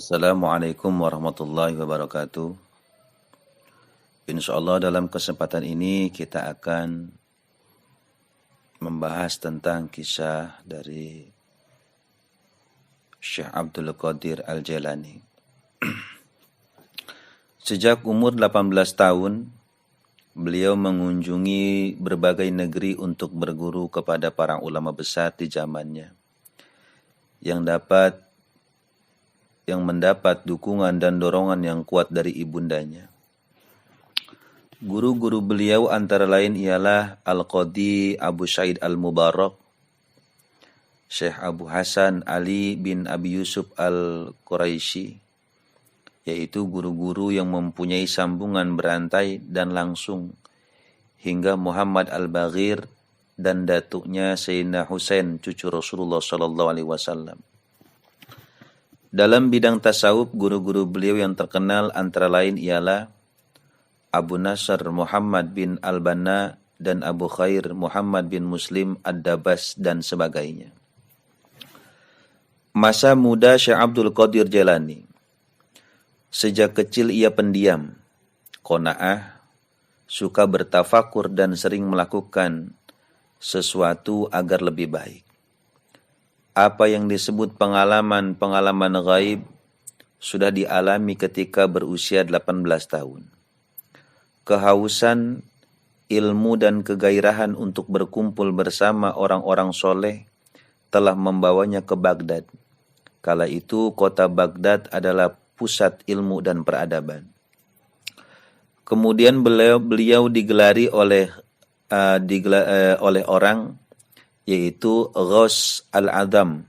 Assalamualaikum warahmatullahi wabarakatuh. Insya Allah dalam kesempatan ini kita akan membahas tentang kisah dari Syekh Abdul Qadir Al-Jailani. Sejak umur 18 tahun, beliau mengunjungi berbagai negeri untuk berguru kepada para ulama besar di zamannya, yang mendapat dukungan dan dorongan yang kuat dari ibundanya. Guru-guru beliau antara lain ialah Al-Qadi Abu Sa'id Al-Mubarak, Syekh Abu Hasan Ali bin Abi Yusuf Al-Quraisy, yaitu guru-guru yang mempunyai sambungan berantai dan langsung, hingga Muhammad Al-Baghir dan datuknya Sayyidina Husain, cucu Rasulullah SAW. Dalam bidang tasawuf, guru-guru beliau yang terkenal antara lain ialah Abu Nasr Muhammad bin Al-Banna dan Abu Khair Muhammad bin Muslim Ad-Dabas dan sebagainya. Masa muda Syekh Abdul Qadir Jailani. Sejak kecil ia pendiam, qanaah, suka bertafakur dan sering melakukan sesuatu agar lebih baik. Apa yang disebut pengalaman gaib sudah dialami ketika berusia 18 tahun. Kehausan, ilmu dan kegairahan untuk berkumpul bersama orang-orang soleh telah membawanya ke Baghdad. Kala itu kota Baghdad adalah pusat ilmu dan peradaban. Kemudian beliau digelari oleh orang, yaitu Ghaus Al-Adham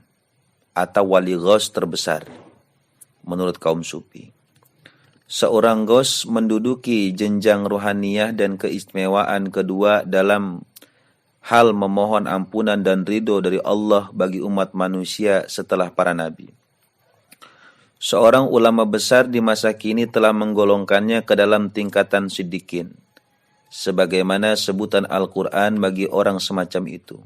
atau wali Ghaus terbesar menurut kaum sufi. Seorang Ghaus menduduki jenjang ruhaniyah dan keistimewaan kedua dalam hal memohon ampunan dan ridho dari Allah bagi umat manusia setelah para nabi. Seorang ulama besar di masa kini telah menggolongkannya ke dalam tingkatan siddiqin, sebagaimana sebutan Al-Quran bagi orang semacam itu.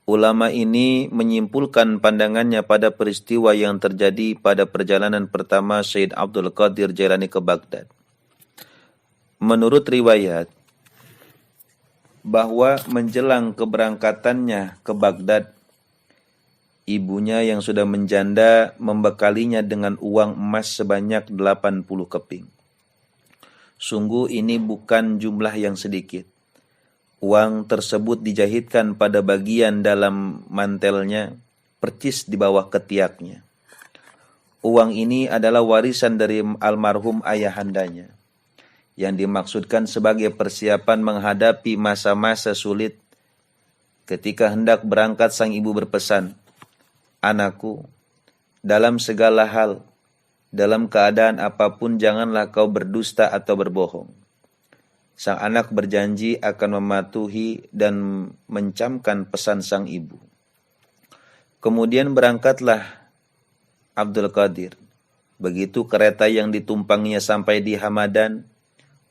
Ulama ini menyimpulkan pandangannya pada peristiwa yang terjadi pada perjalanan pertama Syekh Abdul Qadir Jailani ke Baghdad. Menurut riwayat, bahwa menjelang keberangkatannya ke Baghdad, ibunya yang sudah menjanda membekalinya dengan uang emas sebanyak 80 keping. Sungguh ini bukan jumlah yang sedikit. Uang tersebut dijahitkan pada bagian dalam mantelnya, percis di bawah ketiaknya. Uang ini adalah warisan dari almarhum ayahandanya, yang dimaksudkan sebagai persiapan menghadapi masa-masa sulit. Ketika hendak berangkat, sang ibu berpesan, "Anakku, dalam segala hal, dalam keadaan apapun janganlah kau berdusta atau berbohong." Sang anak berjanji akan mematuhi dan mencamkan pesan sang ibu. Kemudian berangkatlah Abdul Qadir. Begitu kereta yang ditumpanginya sampai di Hamadan,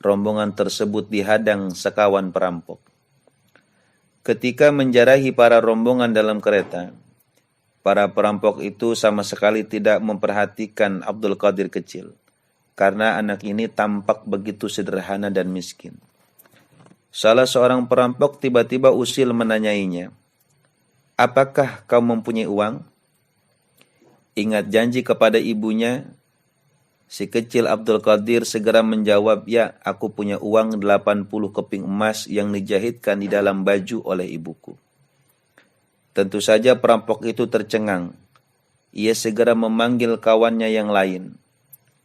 rombongan tersebut dihadang sekawan perampok. Ketika menjarahi para rombongan dalam kereta, para perampok itu sama sekali tidak memperhatikan Abdul Qadir kecil, karena anak ini tampak begitu sederhana dan miskin. Salah seorang perampok tiba-tiba usil menanyainya, "Apakah kau mempunyai uang?" Ingat janji kepada ibunya, si kecil Abdul Qadir segera menjawab, "Ya, aku punya uang 80 keping emas yang dijahitkan di dalam baju oleh ibuku." Tentu saja perampok itu tercengang. Ia segera memanggil kawannya yang lain.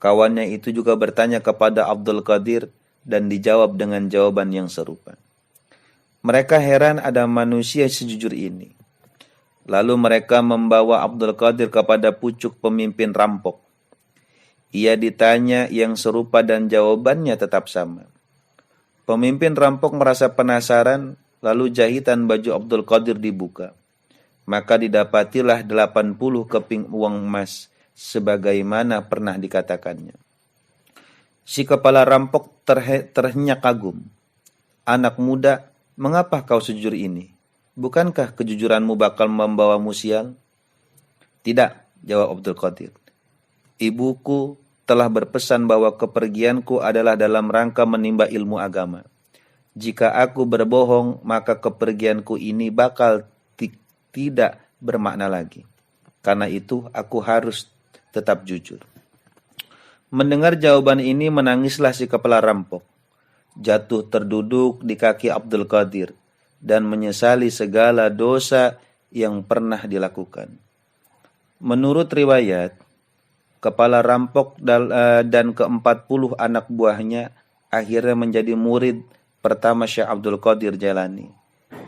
Kawannya itu juga bertanya kepada Abdul Qadir dan dijawab dengan jawaban yang serupa. Mereka heran ada manusia sejujur ini. Lalu mereka membawa Abdul Qadir kepada pucuk pemimpin rampok. Ia ditanya yang serupa dan jawabannya tetap sama. Pemimpin rampok merasa penasaran, lalu jahitan baju Abdul Qadir dibuka. Maka didapatilah 80 keping uang emas, sebagaimana pernah dikatakannya. Si kepala rampok terhenyak kagum. "Anak muda, mengapa kau sejujur ini? Bukankah kejujuranmu bakal membawamu sial?" "Tidak," jawab Abdul Qadir. ibuku telah berpesan bahwa kepergianku adalah dalam rangka menimba ilmu agama. Jika aku berbohong, maka kepergianku ini bakal tidak bermakna lagi. Karena itu, aku harus tetap jujur. Mendengar jawaban ini, menangislah si kepala rampok. Jatuh terduduk di kaki Abdul Qadir dan menyesali segala dosa yang pernah dilakukan. Menurut riwayat, kepala rampok dan ke-40 anak buahnya akhirnya menjadi murid pertama Syekh Abdul Qadir Jailani.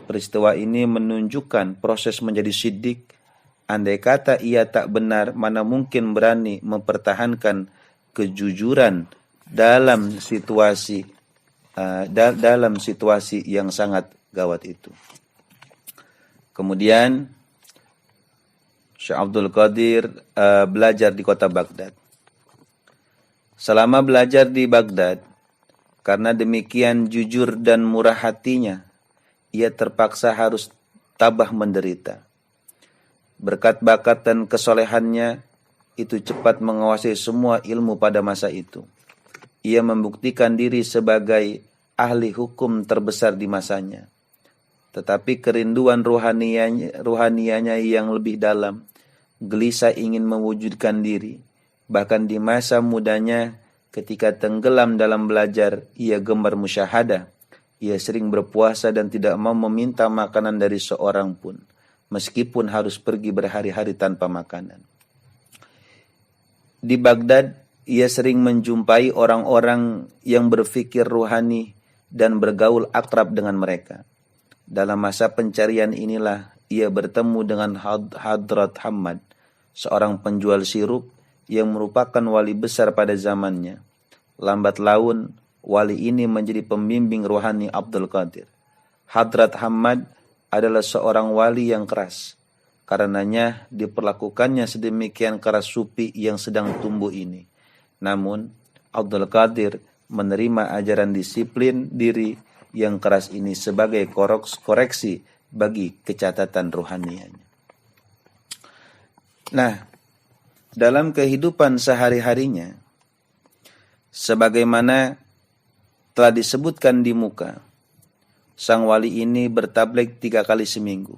Peristiwa ini menunjukkan proses menjadi siddiq. Andai kata ia tak benar, mana mungkin berani mempertahankan kejujuran dalam situasi yang sangat gawat itu. Kemudian Syekh Abdul Qadir belajar di kota Baghdad. Selama belajar di Baghdad, karena demikian jujur dan murah hatinya, ia terpaksa harus tabah menderita. Berkat bakat dan kesolehannya, itu cepat menguasai semua ilmu pada masa itu. Ia membuktikan diri sebagai ahli hukum terbesar di masanya. Tetapi kerinduan ruhanianya yang lebih dalam, gelisah ingin mewujudkan diri. Bahkan di masa mudanya, ketika tenggelam dalam belajar, ia gemar musyahadah. Ia sering berpuasa dan tidak mau meminta makanan dari seorang pun, meskipun harus pergi berhari-hari tanpa makanan. Di Baghdad, ia sering menjumpai orang-orang yang berfikir ruhani dan bergaul akrab dengan mereka. Dalam masa pencarian inilah ia bertemu dengan Hadrat Hammad, seorang penjual sirup yang merupakan wali besar pada zamannya. Lambat laun, wali ini menjadi pembimbing rohani Abdul Qadir. Hadrat Hammad adalah seorang wali yang keras. Karenanya diperlakukannya sedemikian keras sufi yang sedang tumbuh ini. Namun, Abdul Qadir menerima ajaran disiplin diri yang keras ini sebagai koreksi bagi kecacatan rohanianya. Nah, dalam kehidupan sehari-harinya, sebagaimana telah disebutkan di muka, sang wali ini bertabligh 3 kali seminggu.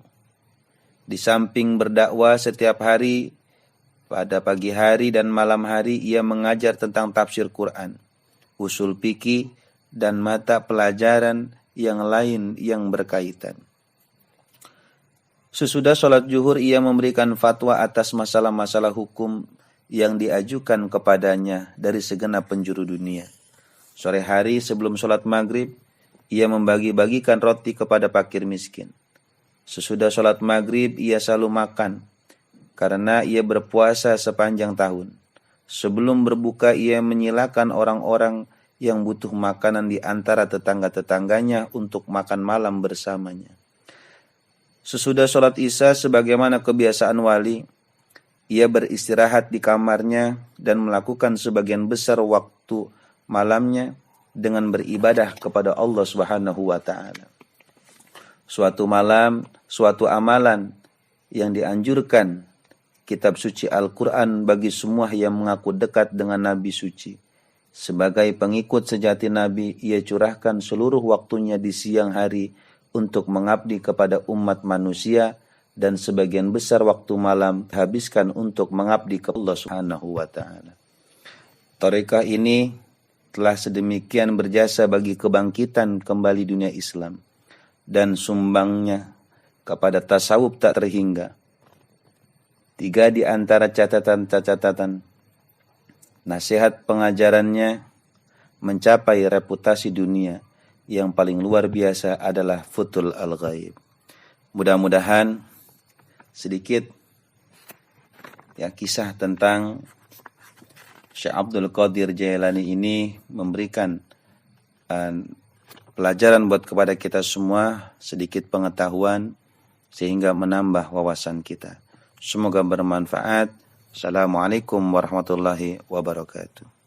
Di samping berdakwah setiap hari, pada pagi hari dan malam hari ia mengajar tentang tafsir Quran, usul fikih, dan mata pelajaran yang lain yang berkaitan. Sesudah sholat zuhur ia memberikan fatwa atas masalah-masalah hukum yang diajukan kepadanya dari segenap penjuru dunia. Sore hari sebelum sholat maghrib, ia membagi-bagikan roti kepada fakir miskin. Sesudah sholat maghrib ia selalu makan, karena ia berpuasa sepanjang tahun. Sebelum berbuka ia menyilakan orang-orang yang butuh makanan di antara tetangga-tetangganya untuk makan malam bersamanya. Sesudah sholat isya sebagaimana kebiasaan wali, ia beristirahat di kamarnya dan melakukan sebagian besar waktu malamnya dengan beribadah kepada Allah Subhanahu wa taala. Suatu malam, suatu amalan yang dianjurkan kitab suci Al-Quran bagi semua yang mengaku dekat dengan Nabi suci. Sebagai pengikut sejati Nabi, ia curahkan seluruh waktunya di siang hari untuk mengabdi kepada umat manusia, dan sebagian besar waktu malam habiskan untuk mengabdi kepada Allah Subhanahu wa taala. Tarekah ini telah sedemikian berjasa bagi kebangkitan kembali dunia Islam dan sumbangnya kepada tasawuf tak terhingga. 3 di antara catatan nasihat pengajarannya mencapai reputasi dunia. Yang paling luar biasa adalah Futhul Al-Ghaib. Mudah-mudahan sedikit kisah tentang Syekh Abdul Qadir Jailani ini memberikan pelajaran buat kepada kita semua, sedikit pengetahuan sehingga menambah wawasan kita. Semoga bermanfaat. Assalamualaikum warahmatullahi wabarakatuh.